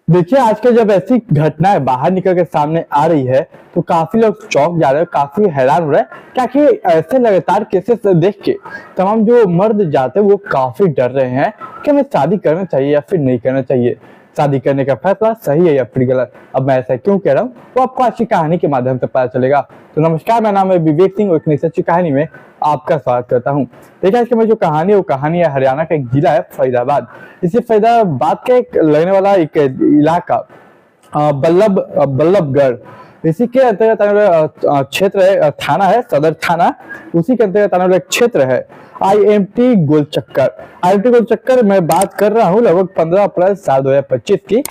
देखिए, आजकल जब ऐसी घटनाएं बाहर निकल के सामने आ रही है तो काफी लोग चौंक जा रहे हैं, काफी हैरान हो रहे हैं क्या कि ऐसे लगातार केसेस देख के तमाम जो मर्द जाते हैं वो काफी डर रहे हैं कि हमें शादी करना चाहिए या फिर नहीं करना चाहिए। शादी करने का फैसला सही है या फिर गलत। अब मैं ऐसा क्यों कह रहा हूँ वो आपको आज की कहानी के माध्यम से पता चलेगा। तो नमस्कार, मेरा नाम है विवेक सिंह और एक नई सच्ची कहानी में आपका स्वागत करता हूँ। देखिए, आज की मेरी जो कहानी है वो कहानी है हरियाणा का एक जिला है फरीदाबाद। इसी फरीदाबाद का एक लगने वाला एक इलाका बल्लभगढ़, इसी के अंतर्गत आने वाला क्षेत्र है, थाना है सदर थाना। उसी के अंतर्गत आने वाला एक क्षेत्र है आईएमटी गोलचक्कर। आईएमटी गोलचक्कर मैं बात कर रहा हूँ लगभग 15 अप्रैल साल 2025 की।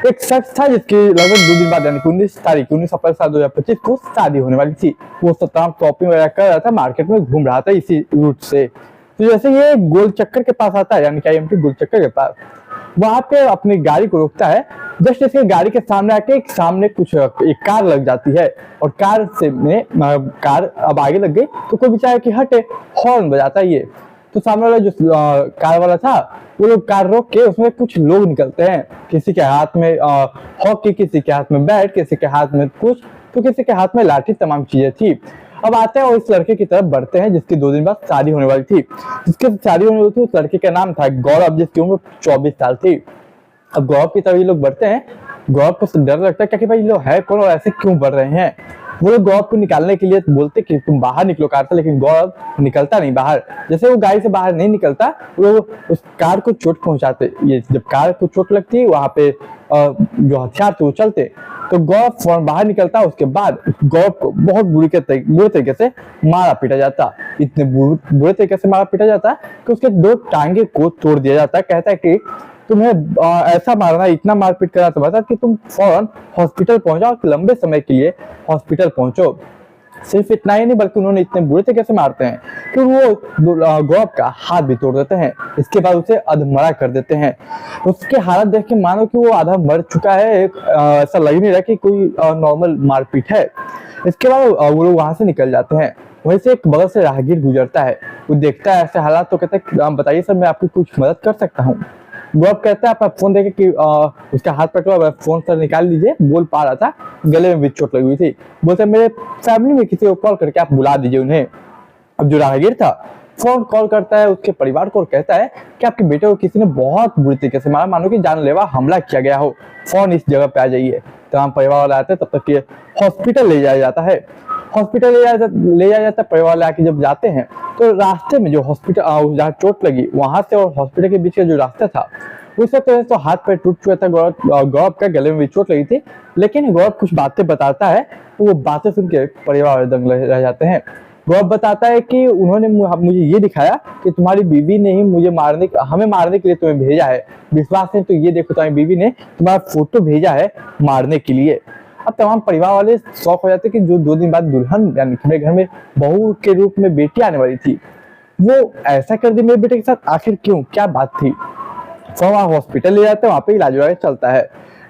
एक शख्स था जिसकी लगभग 2 दिन बाद यानी 19 अप्रैल साल 2025 को शादी होने वाली थी। वो तमाम शॉपिंग वगैरह कर रहा था, मार्केट में घूम रहा था इसी रूट से। तो जैसे ये गोल चक्कर के पास आता है यानी कि आईएमटी गोल चक्कर के पास, वहां पे अपनी गाड़ी को रोकता है। जस्ट इसके गाड़ी के सामने आके एक सामने कुछ एक कार लग जाती है और कार से में कार अब आगे लग गई तो कोई बेचारा कि हटे, हॉर्न बजाता है ये। तो सामने वाला जो कार वाला था वो लोग कार रोक के उसमें कुछ लोग निकलते हैं, किसी के हाथ में हॉकी, किसी के हाथ में बैट, किसी के हाथ में कुछ, तो किसी के हाथ में लाठी, तमाम चीजें थी। अब आते हैं और इस लड़के की तरफ बढ़ते हैं जिसकी 2 दिन बाद शादी होने वाली थी। जिसके शादी होने वाली थी उस लड़के का नाम था गौरव, जिसकी उम्र 24 साल थी। अब गौरव की तरफ ये लोग बढ़ते हैं। गौरव को डर लगता है कि भाई ये लोग है कौन और ऐसे क्यों बढ़ रहे हैं। वो लोग गौरव को निकालने के लिए बोलते कि तुम बाहर निकलो कार से, लेकिन गौरव निकलता नहीं बाहर। जैसे वो गाड़ी से बाहर नहीं निकलता वो उस कार को चोट पहुंचाते। ये जब कार को चोट लगती है वहां पे जो हथियार थे वो चलते, तो गौरव फौरन बाहर निकलता। उसके बाद गौरव को बहुत बुरे तरीके से मारा पीटा जाता। इतने बुरे तरीके से मारा पीटा जाता कि उसके 2 टांगे को तोड़ दिया जाता। कहता है कि तुम्हें ऐसा मारना, इतना मारपीट करा तो बता कि तुम फौरन हॉस्पिटल पहुंचो, लंबे समय के लिए हॉस्पिटल पहुंचो। सिर्फ इतना ही नहीं बल्कि उन्होंने इतने बुरे तरीके से मारते हैं कि वो गौरव का हाथ भी तोड़ देते हैं। इसके बाद उसे अधमरा कर देते हैं। उसके हालत देख के मानो कि वो आधा मर चुका है। ऐसा लग नहीं रहा कि कोई नॉर्मल मारपीट है। इसके बाद वो लोग वहां से निकल जाते हैं। वहीं से एक बगल से राहगीर गुजरता है, वो देखता है ऐसे हालात तो कहता है बताइए सर, मैं आपकी कुछ मदद कर सकता हूँ। गौरव कहता है आप फोन देखे कि उसका हाथ पकड़ा, फोन सर निकाल लीजिए। बोल पा रहा था, गले में भी चोट लगी हुई थी। बोलते मेरे फैमिली में किसी को कॉल करके आप बुला दीजिए उन्हें। अब जो राहगीर था फोन कॉल करता है उसके परिवार को और कहता है कि आपके बेटे को किसी ने बहुत बुरी तरीके से मारा, मानो कि जानलेवा हमला किया गया हो, फोन इस जगह पे आ जाइए। तमाम परिवार वाले आते हैं, तब तक ये हॉस्पिटल ले जाया जाता है। हॉस्पिटल ले जाया जाता है। परिवार वाले आके जब जाते हैं तो रास्ते में जो हॉस्पिटल जहाँ चोट लगी वहां से और हॉस्पिटल के बीच का जो रास्ता था उस वक्त तो हाथ पैर टूट चुका था। गौरव का गले में भी चोट लगी थी, लेकिन गौरव कुछ बातें बताता है तो वो बातें सुन के परिवार वाले दंग रह जाते हैं। गौरव बताता है कि उन्होंने मुझे ये दिखाया कि तुम्हारी बीवी ने ही हमें मारने के लिए तुम्हें भेजा है। विश्वास नहीं तो ये देखो, तुम्हारी बीवी ने तुम्हारा फोटो भेजा है मारने के लिए। अब तमाम परिवार वाले शौक हो जाते कि जो 2 दिन बाद दुल्हन यानी कि मेरे घर में बहू के रूप में बेटी आने वाली थी वो ऐसा कर दी मेरे बेटे के साथ, आखिर क्यों, क्या बात थी। तो वहाँ हॉस्पिटल ले जाते हैं, वहाँ पे इलाज वगैरह चलता है।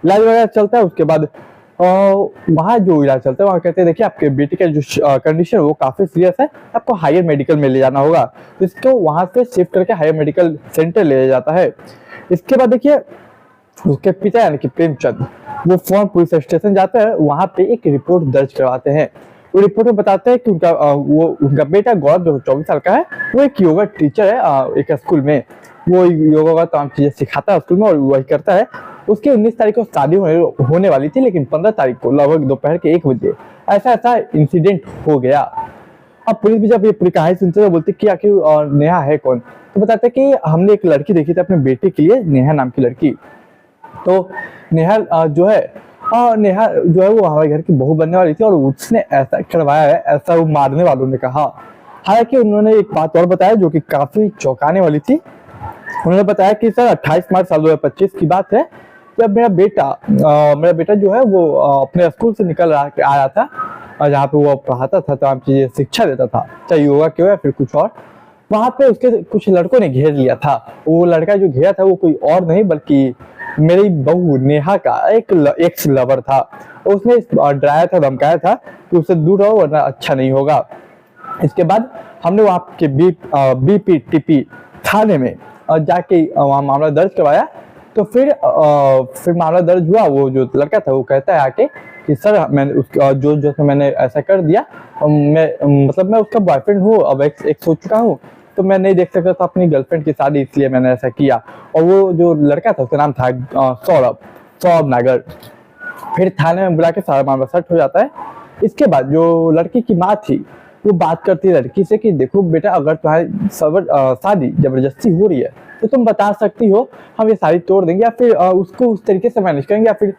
इलाज वगैरह चलता है उसके बाद वहाँ जो इलाज चलता है वहाँ कहते हैं देखिए आपके बेटे का जो कंडीशन है वो काफी सीरियस है, आपको हायर मेडिकल में ले जाना होगा। तो इसको वहाँ से शिफ्ट करके हायर मेडिकल सेंटर ले जाता है। इसके बाद देखिए उसके पिता यानी कि प्रेमचंद वो फौरन पुलिस स्टेशन जाते हैं, वहां पे एक रिपोर्ट दर्ज करवाते हैं। वो रिपोर्ट में बताते हैं कि उनका बेटा गौरव जो 24 साल का है वो एक योगा टीचर है एक स्कूल में। वो योगा का तमाम चीजें सिखाता है स्कूल में और वही करता है। उसकी 19 तारीख को शादी होने वाली थी, लेकिन 15 तारीख को लगभग दोपहर के 1 बजे ऐसा इंसिडेंट हो गया। अब पुलिस भी जब ये पूरी कहानी सुनते हैं बोलती कि आखिर नेहा है कौन, तो बताते कि हमने एक लड़की देखी थी अपने बेटे के लिए, नेहा नाम की लड़की। तो नेहा जो है वो हमारे घर की बहू बनने वाली थी और उसने ऐसा करवाया है, ऐसा वो मारने वालों ने कहा। हालांकि उन्होंने एक बात और बताया जो कि काफी चौंकाने वाली थी। उन्होंने बताया कि सर 28 मार्च साल 2025 की बात है, जब मेरा बेटा जो है वो अपने स्कूल से निकल आ रहा था और जहाँ पे वो पढ़ाता था, तमाम चीजें शिक्षा देता था, चाहे योगा के हो या फिर कुछ और। वहां पे उसके कुछ लड़कों ने घेर लिया था। वो लड़का जो घेरा था वो कोई और नहीं बल्कि मेरी बहू नेहा का एक एक्स लवर था। उसने डराया था, धमकाया था कि उससे दूर रहो वरना अच्छा नहीं होगा। इसके बाद हमने वहाँ के बीपीटीपी थाने में जाके वहाँ मामला दर्ज करवाया तो फिर मामला दर्ज हुआ। वो जो लड़का था वो कहता है आके कि सर मैंने जो मैंने ऐसा कर दिया, मैं उसका बॉयफ्रेंड हूँ, अब एक्स हो चुका हूँ, तो मैं नहीं देख सकता था अपनी गर्लफ्रेंड की शादी, इसलिए मैंने ऐसा किया। और वो जो लड़का था उसका नाम था सौरभ नागर। फिर थाने में बुला के सारा मामला सेट हो जाता है। इसके बाद जो लड़की की माँ थी वो बात करती है लड़की से कि देखो बेटा, अगर तुम्हारी शादी जबरदस्ती हो रही है तो तुम बता सकती हो, हम ये शादी तोड़ देंगे, या फिर उसको उस तरीके से मैनेज करेंगे, या फिर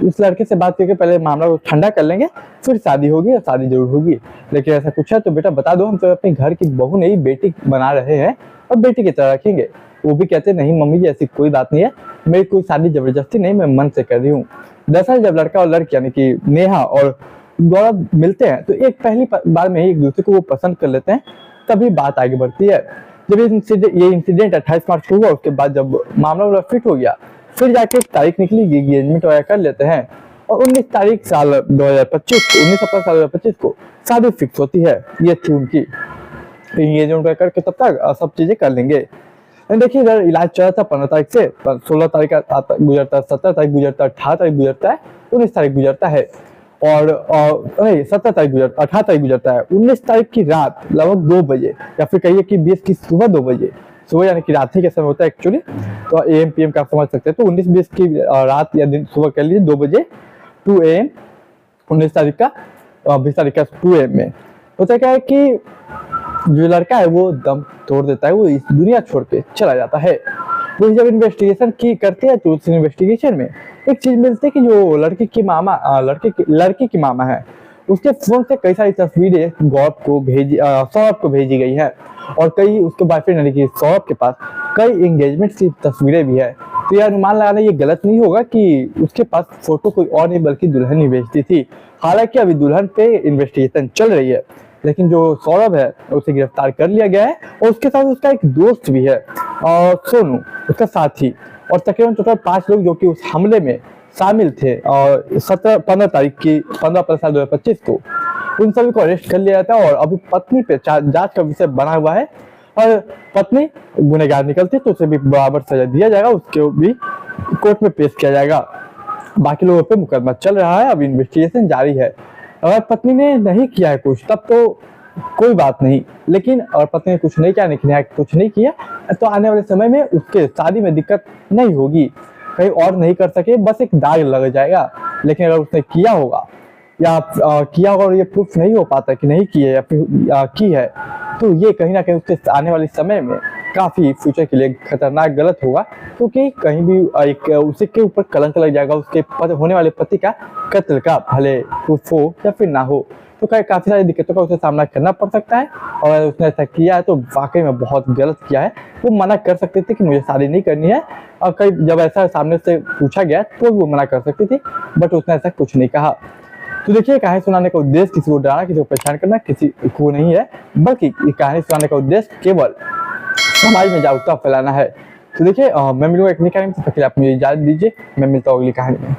उस लड़के से बात करके पहले मामला को ठंडा कर लेंगे, फिर शादी होगी और शादी जरूर होगी। लेकिन ऐसा कुछ है तो बेटा बता दो, हम तो अपने घर की बहू नहीं बेटी बना रहे हैं और बेटी की तरह रखेंगे। वो भी कहते नहीं मम्मी जी ऐसी कोई बात नहीं है, मेरी कोई शादी जबरदस्ती नहीं, मैं मन से कर रही हूँ। दरअसल जब लड़का और लड़की यानी कि नेहा और गौरव मिलते हैं तो एक पहली बार में ही एक दूसरे को वो पसंद कर लेते हैं, तभी बात आगे बढ़ती है। जब ये इंसिडेंट 28 मार्च को हुआ, उसके बाद जब मामला फिट हो गया, फिर जाके एक तारीख निकली, एंगेजमेंट वगैरह कर लेते हैं और 19 तारीख साल 2025 को 19 अप्रैल साल 2025 को शादी फिक्स होती है। ये थी उनकी एंगेजमेंट वगैरह करके तब तक सब चीजें कर लेंगे। देखिए इधर इलाज चला था 15 तारीख से 16 तारीख गुजरता है, 17 तारीख गुजरता है, 18 तारीख गुजरता है, 19 तारीख गुजरता है और नहीं 17 तारीख गुजरता, 18 तारीख गुजरता है। 19 तारीख की रात लगभग 2 बजे या फिर कहिए कि 20 की सुबह 2 बजे, सुबह यानी कि रात ही का समय होता है एक्चुअली, तो AM PM का आप समझ सकते हैं। तो 19-20 की रात या दिन सुबह कर लीजिए 2 बजे 2 AM 19 तारीख का 20 तारीख का 2 AM में होता क्या है कि जो लड़का है वो दम तोड़ देता है, वो इस दुनिया छोड़ के चला जाता है। पुलिस जब इन्वेस्टिगेशन करती है तो उस इन्वेस्टिगेशन में एक चीज मिलती है कि जो लड़की की मामा है, उसके फोन से कई सारी तस्वीरें सौरभ को भेजी गई है और कई उसके बॉयफ्रेंड यानी कि सौरभ के पास कई एंगेजमेंट की तस्वीरें भी है। तो यह अनुमान लगाना ये गलत नहीं होगा कि उसके पास फोटो कोई और नहीं बल्कि दुल्हन ही भेजती थी। हालांकि अभी दुल्हन पे इन्वेस्टिगेशन चल रही है, लेकिन जो सौरभ है उसे गिरफ्तार कर लिया गया है और उसके साथ उसका एक दोस्त भी है और सोनू उसका साथी, और तकरीबन टोटल 5 लोग जो कि उस हमले में शामिल थे। और 15 अप्रैल साल 2025 को उन सभी को अरेस्ट कर लिया जाता है और अभी पत्नी पे जांच का विषय बना हुआ है और पत्नी गुनहगार निकलती तो उसे भी बराबर सजा दिया जाएगा, उसके भी कोर्ट में पेश किया जाएगा। बाकी लोगों पे मुकदमा चल रहा है, अब इन्वेस्टिगेशन जारी है। अगर पत्नी ने नहीं किया है कुछ तब तो कोई बात नहीं, लेकिन अगर पत्नी ने कुछ नहीं किया, कुछ नहीं किया तो आने वाले समय में उसके शादी में दिक्कत नहीं होगी, कहीं और नहीं कर सके, बस एक दाग लग जाएगा। लेकिन अगर उसने किया होगा और ये प्रूफ नहीं हो पाता कि नहीं की है या फिर की है, तो ये कहीं ना कहीं उसके आने वाले समय में काफी फ्यूचर के लिए खतरनाक गलत होगा, क्योंकि कहीं भी उसी के ऊपर कलंक लग जाएगा, उसके होने वाले पति का कत्ल का, भले प्रूफ हो या फिर ना हो। तो काफी सारी दिक्कतों का उसे सामना करना पड़ सकता है और अगर उसने ऐसा किया है तो वाकई में बहुत गलत किया है। वो मना कर सकती थी कि मुझे शादी नहीं करनी है, और कई जब ऐसा सामने से पूछा गया तो वो मना कर सकती थी, बट उसने ऐसा कुछ नहीं कहा। तो देखिए कहानी सुनाने का उद्देश्य किसी को डराना, किसी को परेशान करना किसी को नहीं है, बल्कि कहानी सुनाने का उद्देश्य केवल समाज में जागरूकता फैलाना है। तो देखिए मैं मिलूंगा एक नई कहानी में, तब तक के लिए आप मुझे इजाजत दीजिए, मैं मिलता हूँ अगली कहानी में।